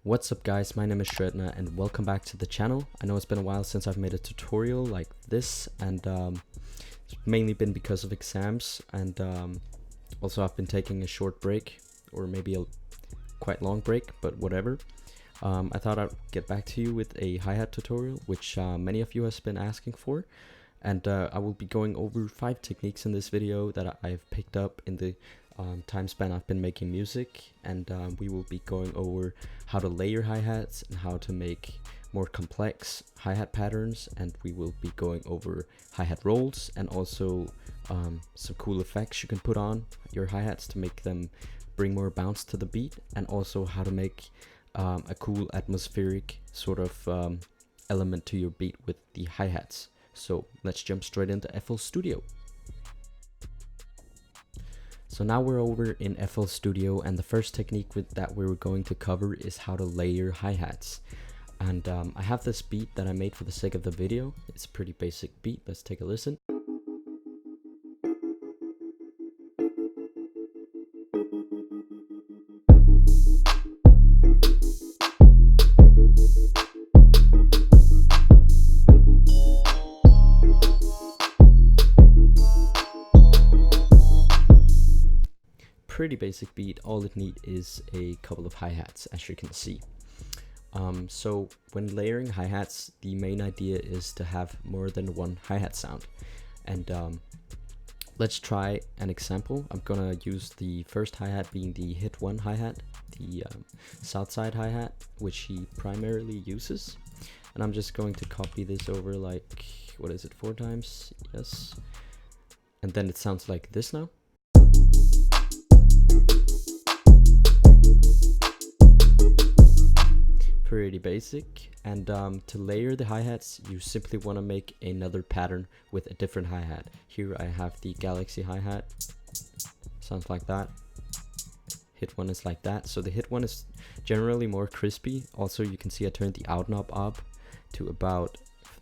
What's up guys, my name is Shredna and welcome back to the channel. I know it's been a while since I've made a tutorial like this, and it's mainly been because of exams, and also I've been taking a short break, or maybe a quite long break, but whatever. I thought I'd get back to you with a hi-hat tutorial, which many of you have been asking for, and I will be going over 5 techniques in this video that I've picked up in the time span I've been making music, and we will be going over how to layer hi-hats and how to make more complex hi-hat patterns, and we will be going over hi-hat rolls and also some cool effects you can put on your hi-hats to make them bring more bounce to the beat, and also how to make a cool atmospheric sort of element to your beat with the hi-hats. So let's jump straight into FL Studio. So now we're over in FL Studio, and the first technique that we're going to cover is how to layer hi-hats. And I have this beat that I made for the sake of the video. It's a pretty basic beat. Let's take a listen. Pretty basic beat. All it needs is a couple of hi-hats, as you can see. So when layering hi-hats, the main idea is to have more than one hi-hat sound, and let's try an example. I'm gonna use the first hi-hat being the hit 1 hi-hat, the southside hi-hat, which he primarily uses, and I'm just going to copy this over like, what is it, 4 times? Yes, and then it sounds like this now. Pretty basic. And to layer the hi-hats, you simply want to make another pattern with a different hi-hat. Here I have the Galaxy hi-hat, sounds like that. Hit 1 is like that. So the hit 1 is generally more crispy. Also, you can see I turned the out knob up to about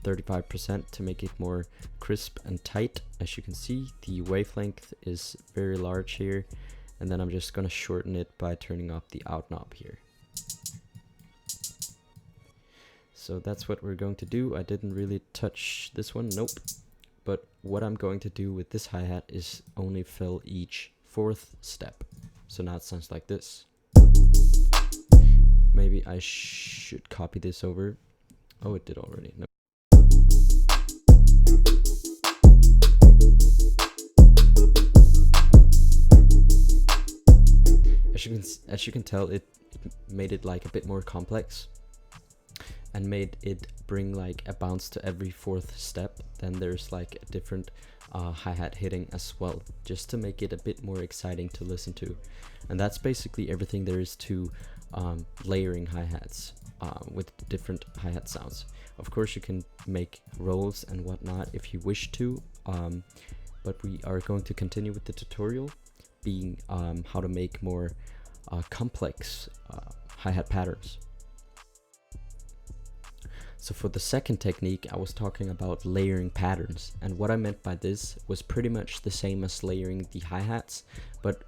35% to make it more crisp and tight. As you can see, the wavelength is very large here, and then I'm just gonna shorten it by turning up the out knob here. So that's what we're going to do. I didn't really touch this one, nope. But what I'm going to do with this hi-hat is only fill each 4th step. So now it sounds like this. Maybe I should copy this over. Oh, it did already. No. As you can tell, it made it like a bit more complex, and made it bring like a bounce to every 4th step. Then there's like a different hi-hat hitting as well, just to make it a bit more exciting to listen to. And that's basically everything there is to layering hi-hats with different hi-hat sounds. Of course, you can make rolls and whatnot if you wish to, but we are going to continue with the tutorial being how to make more complex hi-hat patterns. So for the second technique, I was talking about layering patterns, and what I meant by this was pretty much the same as layering the hi-hats, but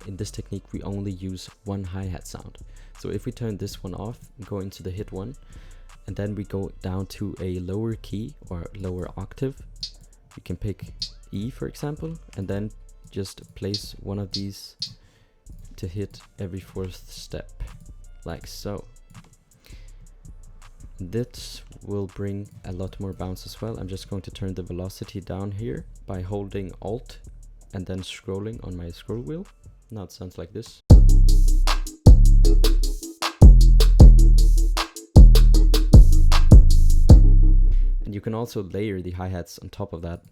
in this technique we only use one hi-hat sound. So if we turn this one off and go into the hit 1, and then we go down to a lower key or lower octave, you can pick E for example, and then just place one of these to hit every 4th step, like so. This will bring a lot more bounce as well. I'm just going to turn the velocity down here by holding Alt and then scrolling on my scroll wheel. Now it sounds like this. And you can also layer the hi-hats on top of that.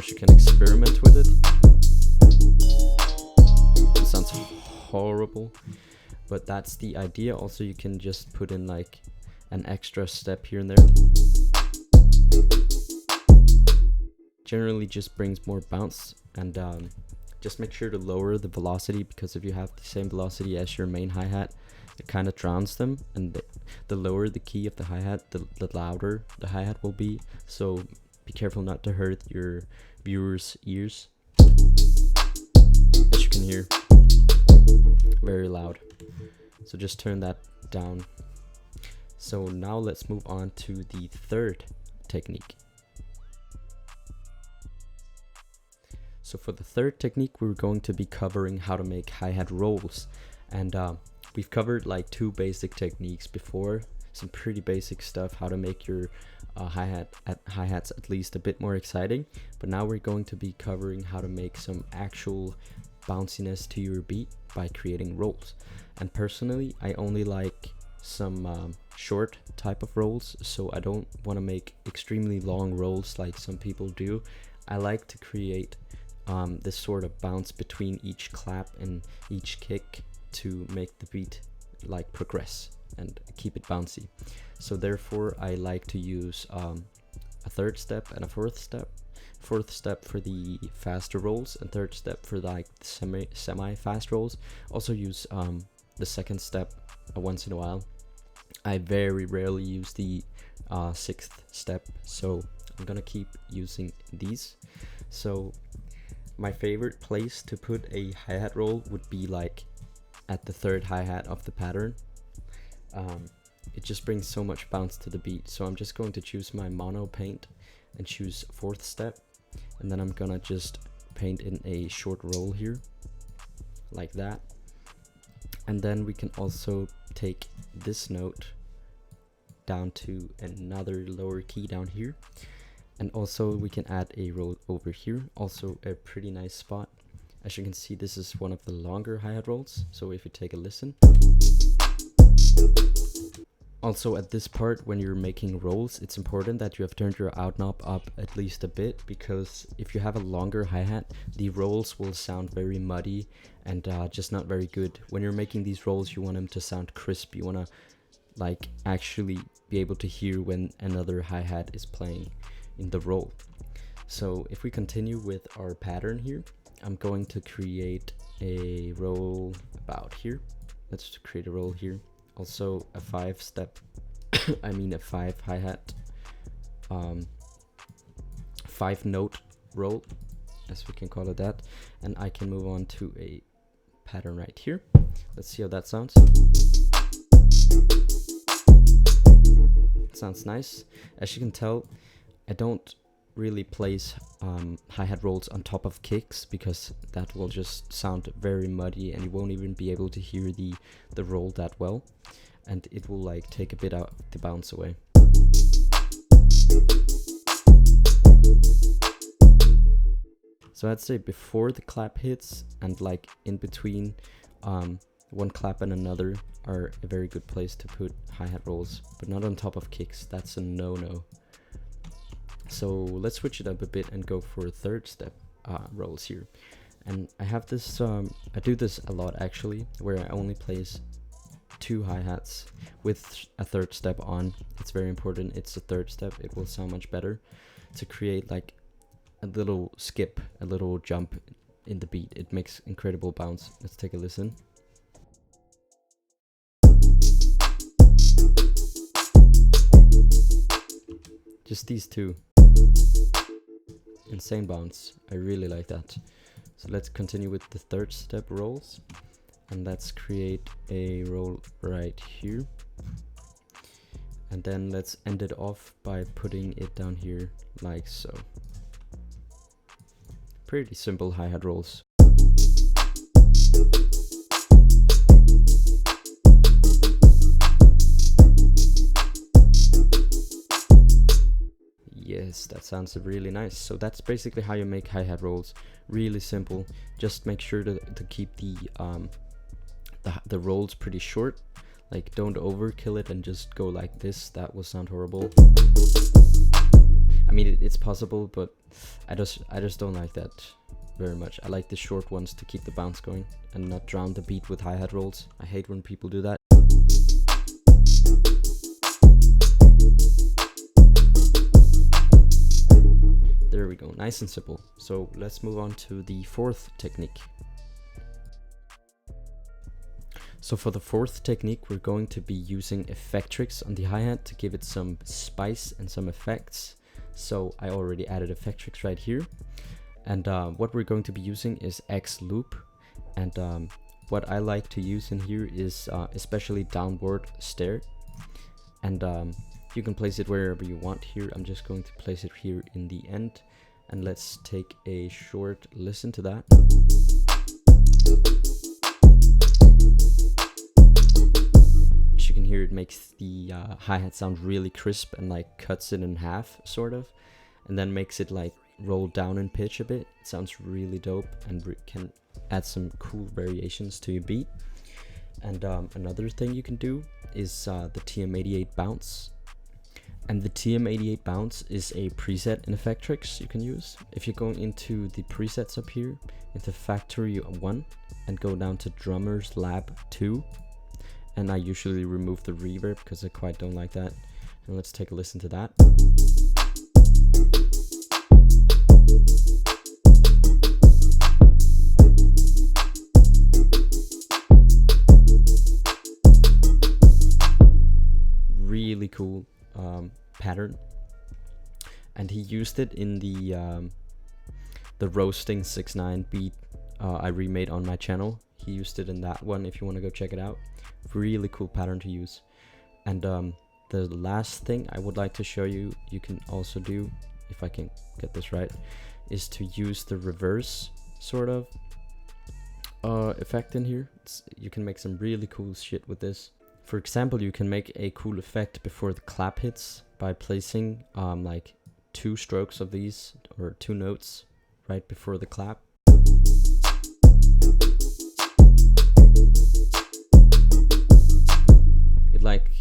You can experiment with it. It sounds horrible, but that's the idea. Also, you can just put in like an extra step here and there. Generally just brings more bounce, and just make sure to lower the velocity, because if you have the same velocity as your main hi-hat, it kind of drowns them, and the lower the key of the hi-hat, the louder the hi-hat will be. So be careful not to hurt your viewers' ears. As you can hear, very loud. So just turn that down. So now let's move on to the third technique. So for the third technique, we're going to be covering how to make hi-hat rolls. And we've covered like 2 basic techniques before, some pretty basic stuff, how to make your hi-hats at least a bit more exciting. But now we're going to be covering how to make some actual bounciness to your beat by creating rolls. And personally, I only like some short type of rolls, so I don't want to make extremely long rolls like some people do. I like to create this sort of bounce between each clap and each kick to make the beat like progress and keep it bouncy. So therefore I like to use a third step and a fourth step. Fourth step for the faster rolls and third step for like semi fast rolls. Also use the second step once in a while. I very rarely use the 6th step, so I'm gonna keep using these. So my favorite place to put a hi-hat roll would be like at the 3rd hi-hat of the pattern. It just brings so much bounce to the beat. So I'm just going to choose my mono paint and choose 4th step, and then I'm gonna just paint in a short roll here like that. And then we can also take this note down to another lower key down here, and also we can add a roll over here, also a pretty nice spot. As you can see, this is one of the longer hi-hat rolls, so if you take a listen. Also at this part, when you're making rolls, it's important that you have turned your out knob up at least a bit, because if you have a longer hi-hat, the rolls will sound very muddy and just not very good. When you're making these rolls, you want them to sound crisp. You want to like actually be able to hear when another hi-hat is playing in the roll. So if we continue with our pattern here, I'm going to create a roll about here. Let's create a roll here. Also a 5 step, I mean a 5 hi-hat, 5 note roll, as we can call it that. And I can move on to a pattern right here. Let's see how that sounds. It sounds nice. As you can tell, I don't really place hi-hat rolls on top of kicks, because that will just sound very muddy and you won't even be able to hear the roll that well, and it will like take a bit out the bounce away. So I'd say before the clap hits and like in between one clap and another are a very good place to put hi-hat rolls, but not on top of kicks. That's a no-no. So let's switch it up a bit and go for 3rd step rolls here. And I have this, I do this a lot actually, where I only place 2 hi-hats with a 3rd step on. It's very important, it's the 3rd step. It will sound much better to create like a little skip, a little jump in the beat. It makes incredible bounce. Let's take a listen. Just these 2. Insane bounce. I really like that. So let's continue with the 3rd step rolls, and let's create a roll right here, and then let's end it off by putting it down here like so. Pretty simple hi-hat rolls. Yes, that sounds really nice. So that's basically how you make hi-hat rolls. Really simple. Just make sure to keep the rolls pretty short. Like, don't overkill it and just go like this. That will sound horrible. I mean, it's possible, but I just don't like that very much. I like the short ones to keep the bounce going and not drown the beat with hi-hat rolls. I hate when people do that. There we go, nice and simple. So let's move on to the 4th technique. So for the 4th technique, we're going to be using effectrix on the hi-hat to give it some spice and some effects. So I already added effectrix right here. And what we're going to be using is X loop. And what I like to use in here is especially downward stare. And you can place it wherever you want here. I'm just going to place it here in the end. And let's take a short listen to that. As you can hear, it makes the hi-hat sound really crisp and like cuts it in half, sort of. And then makes it like roll down in pitch a bit. It sounds really dope and can add some cool variations to your beat. And another thing you can do is the TM88 bounce. And the TM88 bounce is a preset in effectrix you can use. If you're going into the presets up here, into Factory 1, and go down to Drummers Lab 2, and I usually remove the reverb because I quite don't like that. And let's take a listen to that. Really cool pattern, and he used it in the roasting 6ix9ine beat I remade on my channel. He used it in that one if you want to go check it out. Really cool pattern to use. And the last thing I would like to show you, you can also do, if I can get this right, is to use the reverse sort of effect in here. You can make some really cool shit with this. For example, you can make a cool effect before the clap hits by placing like 2 strokes of these, or 2 notes right before the clap. It like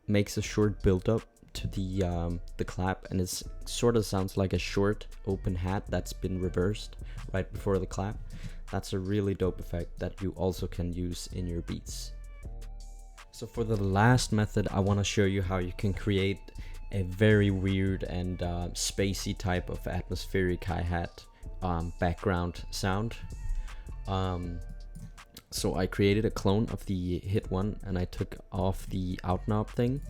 makes a short build up to the clap, and it sort of sounds like a short open hat that's been reversed right before the clap. That's a really dope effect that you also can use in your beats. So for the last method, I want to show you how you can create a very weird and spacey type of atmospheric hi-hat background sound. So I created a clone of the hit one, and I took off the out knob thing,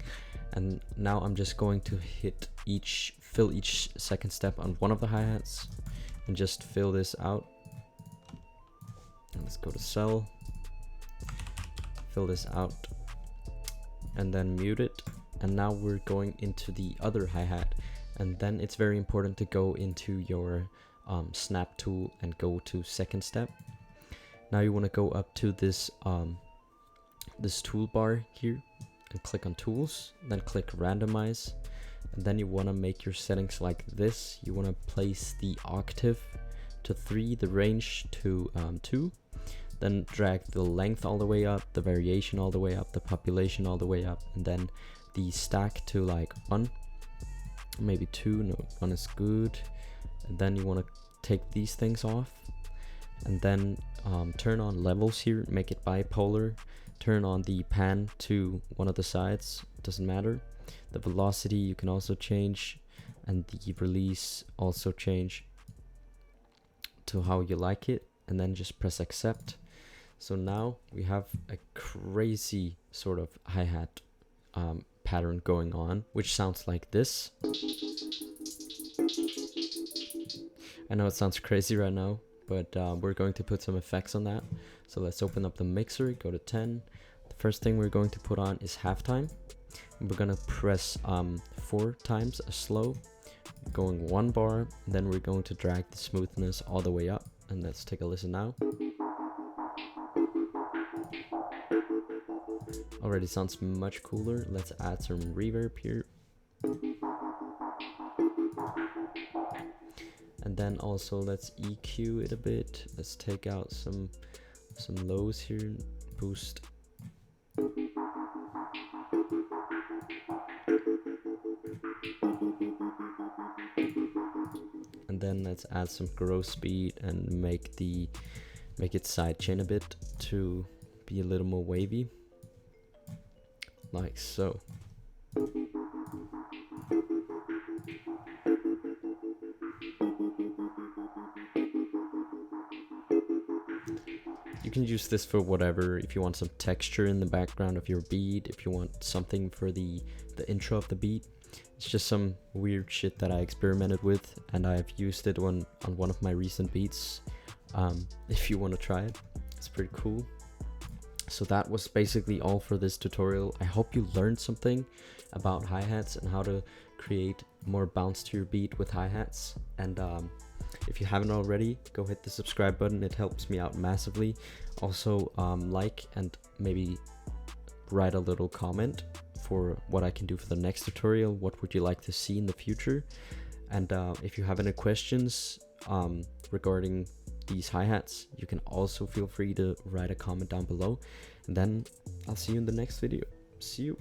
and now I'm just going to fill each second step on one of the hi-hats and just fill this out. And let's go to cell, fill this out, and then mute it. And now we're going into the other hi-hat, and then it's very important to go into your snap tool and go to second step. Now you want to go up to this this toolbar here and click on tools, then click randomize, and then you want to make your settings like this. You want to place the octave to 3, the range to 2, then drag the length all the way up, the variation all the way up, the population all the way up, and then the stack to like 1, maybe 2, no, 1 is good. And then you want to take these things off, and then turn on levels here, make it bipolar, turn on the pan to one of the sides, doesn't matter. The velocity you can also change, and the release also change to how you like it, and then just press accept. So now we have a crazy sort of hi-hat pattern going on, which sounds like this. I know it sounds crazy right now, but we're going to put some effects on that. So let's open up the mixer, go to 10. The first thing we're going to put on is halftime. And we're gonna press 4 times a slow, going 1 bar, and then we're going to drag the smoothness all the way up. And let's take a listen now. Already sounds much cooler. Let's add some reverb here. And then also let's EQ it a bit. Let's take out some lows here, boost. And then let's add some grow speed and make it sidechain a bit to be a little more wavy, like so. You can use this for whatever. If you want some texture in the background of your beat, if you want something for the intro of the beat, It's just some weird shit that I experimented with, and I've used it on one of my recent beats. If you want to try it, it's pretty cool. So that was basically all for this tutorial. I hope you learned something about hi-hats and how to create more bounce to your beat with hi-hats. And if you haven't already, go hit the subscribe button. It helps me out massively. Also, like and maybe write a little comment for what I can do for the next tutorial. What would you like to see in the future? And if you have any questions regarding these hi-hats, you can also feel free to write a comment down below. And then I'll see you in the next video. See you.